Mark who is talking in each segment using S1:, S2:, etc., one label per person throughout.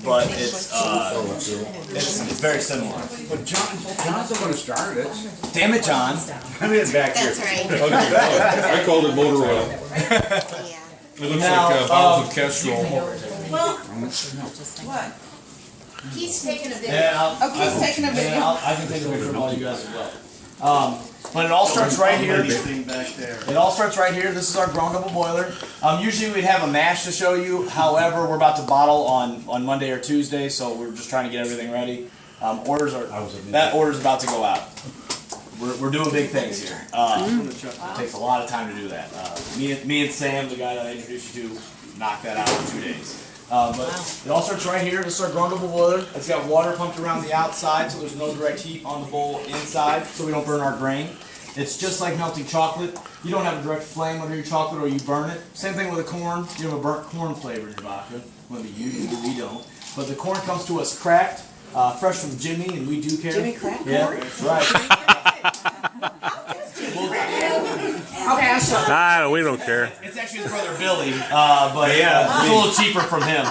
S1: but it's very similar.
S2: But John's the one who started it.
S1: Damn it, John!
S2: I mean, it's back here.
S3: That's right.
S4: I called it motor oil.
S3: Yeah.
S4: It looks like bottles of Kestrel.
S5: Well, what? He's taking a video.
S1: Yeah,
S5: He's taking a video.
S1: I can take a picture of all you guys as well. But it all starts right here. It all starts right here. This is our ground double boiler. Usually we'd have a mash to show you. However, we're about to bottle on Monday or Tuesday, so we're just trying to get everything ready. That order's about to go out. We're doing big things here. It takes a lot of time to do that. Me and Sam, the guy that I introduced you to, knocked that out in 2 days. But it all starts right here. This is our ground double boiler. It's got water pumped around the outside, so there's no direct heat on the bowl inside, so we don't burn our grain. It's just like melting chocolate. You don't have a direct flame under your chocolate, or you burn it. Same thing with the corn. You have a burnt corn flavor in your vodka. Maybe you do, we don't. But the corn comes to us cracked, fresh from Jimmy, and we do care.
S5: Jimmy cracked corn?
S1: Yeah, that's right.
S5: Okay, I'll show you.
S6: We don't care.
S1: It's actually his brother Billy, but yeah, it's a little cheaper from him.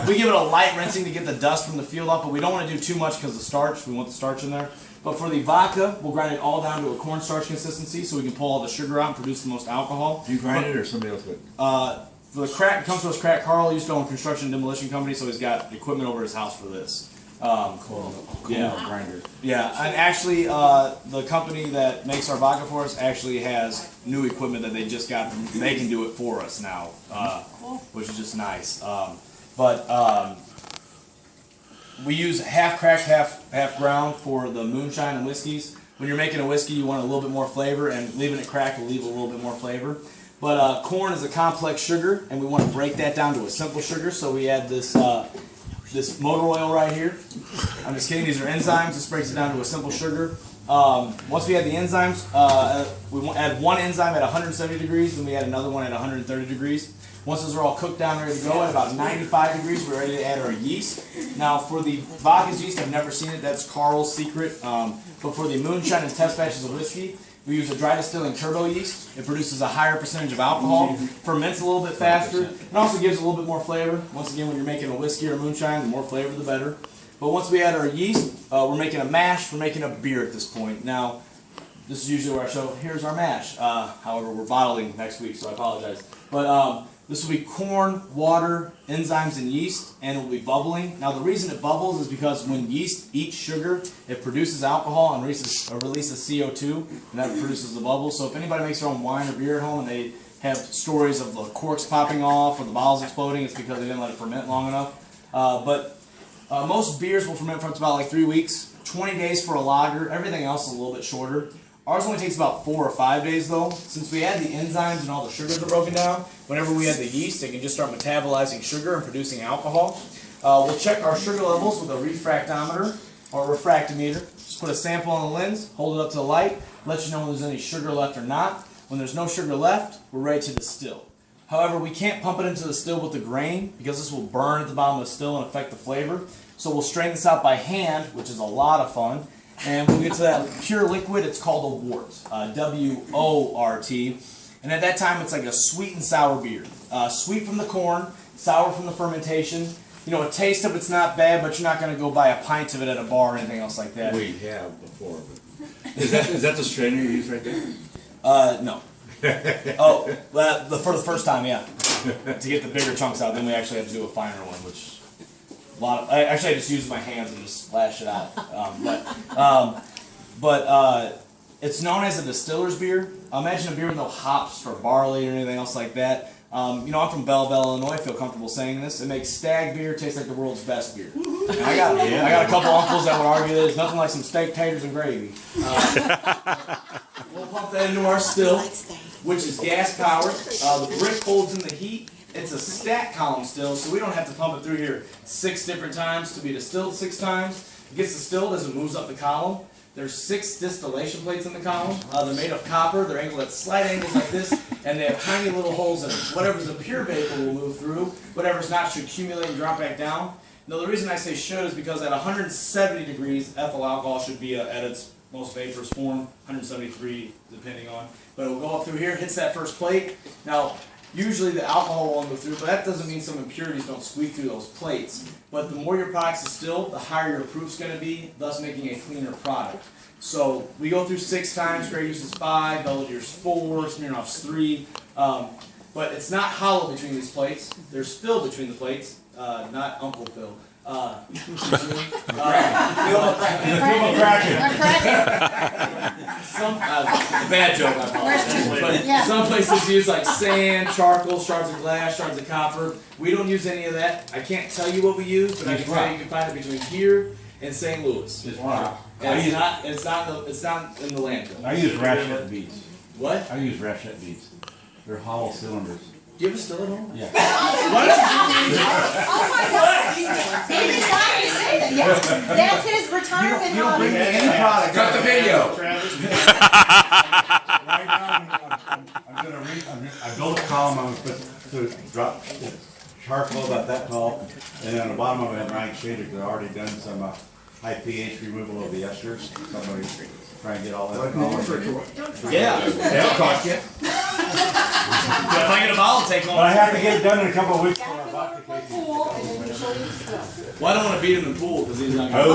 S1: We give it a light rinsing to get the dust from the field off, but we don't want to do too much because of the starch. We want the starch in there. But for the vodka, we'll grind it all down to a cornstarch consistency so we can pull all the sugar out and produce the most alcohol.
S2: Do you grind it or somebody else would?
S1: For the crack, it comes to us crack. Carl used to own a construction and demolition company, so he's got equipment over his house for this.
S2: Grinder.
S1: Yeah, and actually, the company that makes our vodka for us actually has new equipment that they just got. They can do it for us now, which is just nice. We use half cracked, half ground for the moonshine and whiskeys. When you're making a whiskey, you want a little bit more flavor, and leaving it cracked will leave a little bit more flavor. But corn is a complex sugar, and we want to break that down to a simple sugar, so we add this motor oil right here. I'm just kidding, these are enzymes. This breaks it down to a simple sugar. Once we add the enzymes, we add one enzyme at 170 degrees, then we add another one at 130 degrees. Once those are all cooked down, ready to go, at about 95 degrees, we're ready to add our yeast. Now, for the vodka's yeast, I've never seen it. That's Carl's secret. But for the moonshine and test batches of whiskey, we use a dry distilling turbo yeast. It produces a higher percentage of alcohol, ferments a little bit faster, and also gives a little bit more flavor. Once again, when you're making a whiskey or a moonshine, the more flavor, the better. But once we add our yeast, we're making a mash, we're making a beer at this point. Now, this is usually where I show, here's our mash. However, we're bottling next week, so I apologize. But this will be corn, water, enzymes, and yeast, and it will be bubbling. Now, the reason it bubbles is because when yeast eats sugar, it produces alcohol and releases CO2, and that produces the bubbles. So if anybody makes their own wine or beer at home and they have stories of the corks popping off or the bottles exploding, it's because they didn't let it ferment long enough. Most beers will ferment for about like 3 weeks, 20 days for a lager. Everything else is a little bit shorter. Ours only takes about 4 or 5 days though. Since we add the enzymes and all the sugars are broken down, whenever we add the yeast, it can just start metabolizing sugar and producing alcohol. We'll check our sugar levels with a refractometer or a refractometer. Just put a sample on the lens, hold it up to the light, let you know when there's any sugar left or not. When there's no sugar left, we're ready to distill. However, we can't pump it into the still with the grain because this will burn at the bottom of the still and affect the flavor. So we'll strain this out by hand, which is a lot of fun. And when we get to that pure liquid, it's called a wort, W-O-R-T. And at that time, it's like a sweet and sour beer. Sweet from the corn, sour from the fermentation. You know, a taste of it's not bad, but you're not going to go buy a pint of it at a bar or anything else like that.
S2: We have before. Is that the strainer you use right there?
S1: No. Oh, well, for the first time, yeah. To get the bigger chunks out, then we actually have to do a finer one, which... I just use my hands and just splash it out. It's known as a distiller's beer. Imagine a beer with no hops or barley or anything else like that. I'm from Belleville, Illinois. I feel comfortable saying this. It makes stag beer taste like the world's best beer. And I got a couple uncles that would argue that it's nothing like some steak, taters, and gravy. We'll pump that into our still, which is gas powered. The brick holds in the heat. It's a stack column still, so we don't have to pump it through here 6 different times to be distilled 6 times. It gets distilled as it moves up the column. There's 6 distillation plates in the column. They're made of copper. They're angled at slight angles like this, and they have tiny little holes in them. Whatever's a pure vapor will move through. Whatever's not should accumulate and drop back down. Now, the reason I say should is because at 170 degrees, ethyl alcohol should be at its most vaporous form, 173 depending on. But it will go up through here, hits that first plate. Now, usually the alcohol won't go through, but that doesn't mean some impurities don't squeak through those plates. But the more your product's distilled, the higher your proof's going to be, thus making a cleaner product. So we go through 6 times, Grey Goose is 5, Belvedere's 4, Smirnoff's 3. But it's not hollow between these plates. There's Phil between the plates, not Uncle Phil. Bad joke, I apologize. But some places use like sand, charcoal, shards of glass, shards of copper. We don't use any of that. I can't tell you what we use, but I can tell you can find it between here and St. Louis.
S3: It's rock.
S1: And it's not in the landfill.
S3: I use ratchet beads.
S1: What?
S3: I use ratchet beads. They're hollow cylinders.
S1: Do you have a still at home?
S3: Yeah.
S1: Why don't you
S5: He did not say that. Yes, that's his retirement
S1: You don't bring me
S5: hobby.
S1: any product.
S3: Cut the video.
S6: Right now, I'm gonna I built a column, I'm gonna drop charcoal about that tall, and then on the bottom of it, I'm writing shaded, because I've already done some high pH removal of the esters. Somebody try and get all that.
S1: Yeah, that'll cost you. If I get a bottle, take
S6: But I
S1: long.
S6: have to get it done in a couple of weeks for our vodka tasting.
S5: Pool, and then you show you stuff.
S1: Well, I don't want to beat him in the pool because he's not going to.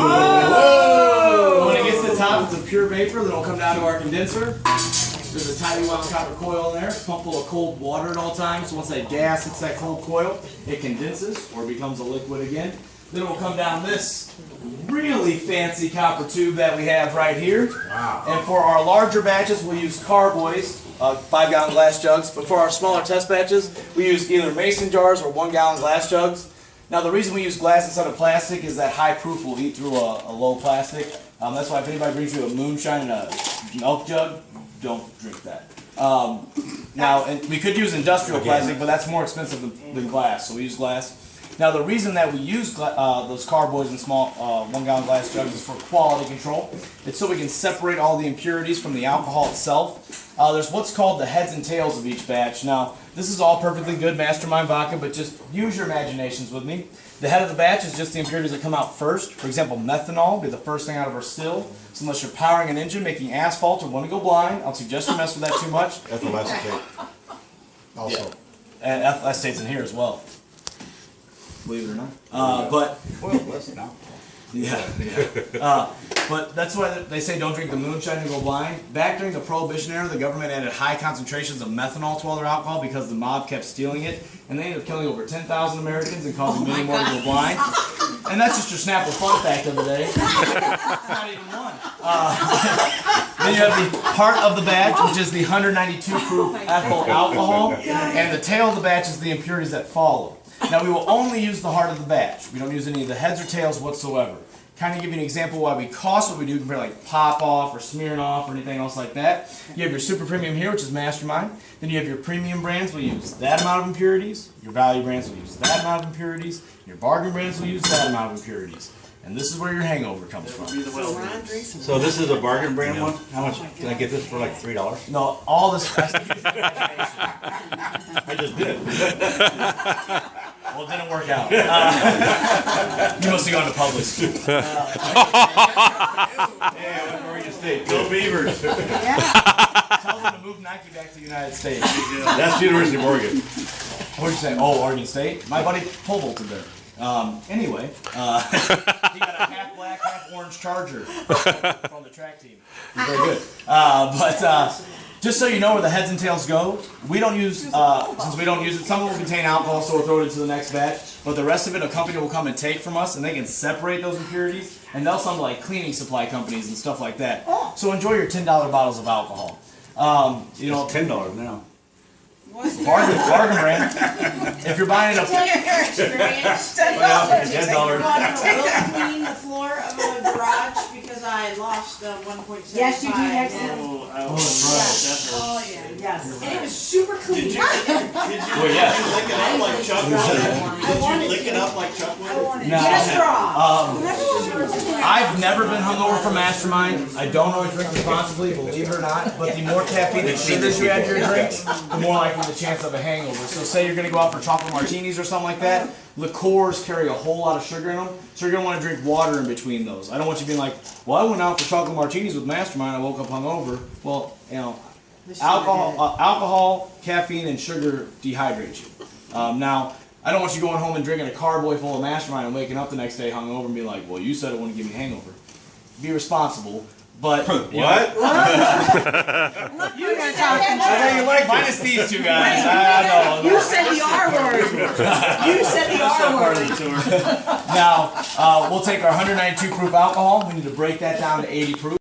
S1: When it gets to the top, it's a pure vapor. Then it'll come down to our condenser. There's a tiny wound copper coil in there, pump full of cold water at all times. So once that gas hits that cold coil, it condenses or becomes a liquid again. Then it will come down this really fancy copper tube that we have right here.
S6: Wow.
S1: And for our larger batches, we'll use carboys, 5-gallon glass jugs. But for our smaller test batches, we use either mason jars or 1-gallon glass jugs. Now the reason we use glass instead of plastic is that high proof will eat through a low plastic. That's why if anybody brings you a moonshine in a milk jug, don't drink that. Now, and we could use industrial plastic, but that's more expensive than glass, so we use glass. Now, the reason that we use those carboys in small 1-gallon glass jugs is for quality control. It's so we can separate all the impurities from the alcohol itself. There's what's called the heads and tails of each batch. Now, this is all perfectly good MasterMind Vodka, but just use your imaginations with me. The head of the batch is just the impurities that come out first. For example, methanol will be the first thing out of our still. So unless you're powering an engine, making asphalt, or want to go blind, I'll suggest you mess with that too much.
S6: Ethyl acetate. Also.
S1: Yeah. And ethyl acetate's in here as well. Believe it or not. But
S6: Well, listen now.
S1: but that's why they say don't drink the moonshine and go blind. Back during the Prohibition era, the government added high concentrations of methanol to all their alcohol because the mob kept stealing it, and they ended up killing over 10,000 Americans and causing many more to go blind. And that's just your Snapple fun fact of the day. It's not even one. Then you have the heart of the batch, which is the 192 proof ethyl alcohol, and the tail of the batch is the impurities that follow. Now we will only use the heart of the batch. We don't use any of the heads or tails whatsoever. Kind of give you an example why we cost what we do compared to like Pop Off or Smirnoff or anything else like that. You have your super premium here, which is MasterMind. Then you have your premium brands will use that amount of impurities. Your value brands will use that amount of impurities. Your bargain brands will use that amount of impurities. And this is where your hangover comes from.
S6: So this is a bargain brand one? How much, can I get this for like $3?
S1: No, all this.
S6: I just did.
S1: Well, it didn't work out. You must have gone to public school.
S6: Yeah, Oregon State. Go Beavers.
S1: Tell them to move Nike back to the United States.
S6: That's the University of Oregon.
S1: What did you say? Oh, Oregon State? My buddy pole vaulted there. Anyway, he got a half black, half orange Charger from the track team. He's very good. Just so you know where the heads and tails go, we don't use, since we don't use it, some will contain alcohol, so we'll throw it into the next batch, but the rest of it, a company will come and take from us, and they can separate those impurities, and they'll sell to like cleaning supply companies and stuff like that. So enjoy your $10 bottles of alcohol.
S6: You know, $10 now.
S1: Bargain brand. If you're buying a
S5: Tell your experience.
S6: $10.
S7: Clean the floor of a garage because I lost 1.75.
S5: Yes, you do, excellent.
S7: Oh, yeah.
S5: Yes.
S7: And it was super clean.
S1: well, yes.
S8: Lick it up like Chuck would. Did you lick it up like Chuck would?
S1: No.
S7: Get a straw.
S1: I've never been hungover from MasterMind. I don't always drink responsibly, believe it or not. But the more caffeine and sugars you add to your drinks, the more likely the chance of a hangover. So say you're going to go out for chocolate martinis or something like that. Liqueurs carry a whole lot of sugar in them, so you're going to want to drink water in between those. I don't want you being like, well, I went out for chocolate martinis with MasterMind, I woke up hungover. Well, you know, Alcohol, caffeine, and sugar dehydrate you. Now, I don't want you going home and drinking a carboy full of MasterMind and waking up the next day hungover and be like, well, you said it wouldn't give me a hangover. Be responsible, but
S6: What?
S5: You're gonna talk.
S1: minus these two guys. I
S5: You
S1: know.
S5: said the R word. You said the R word.
S1: Now, we'll take our 192 proof alcohol. We need to break that down to 80 proof.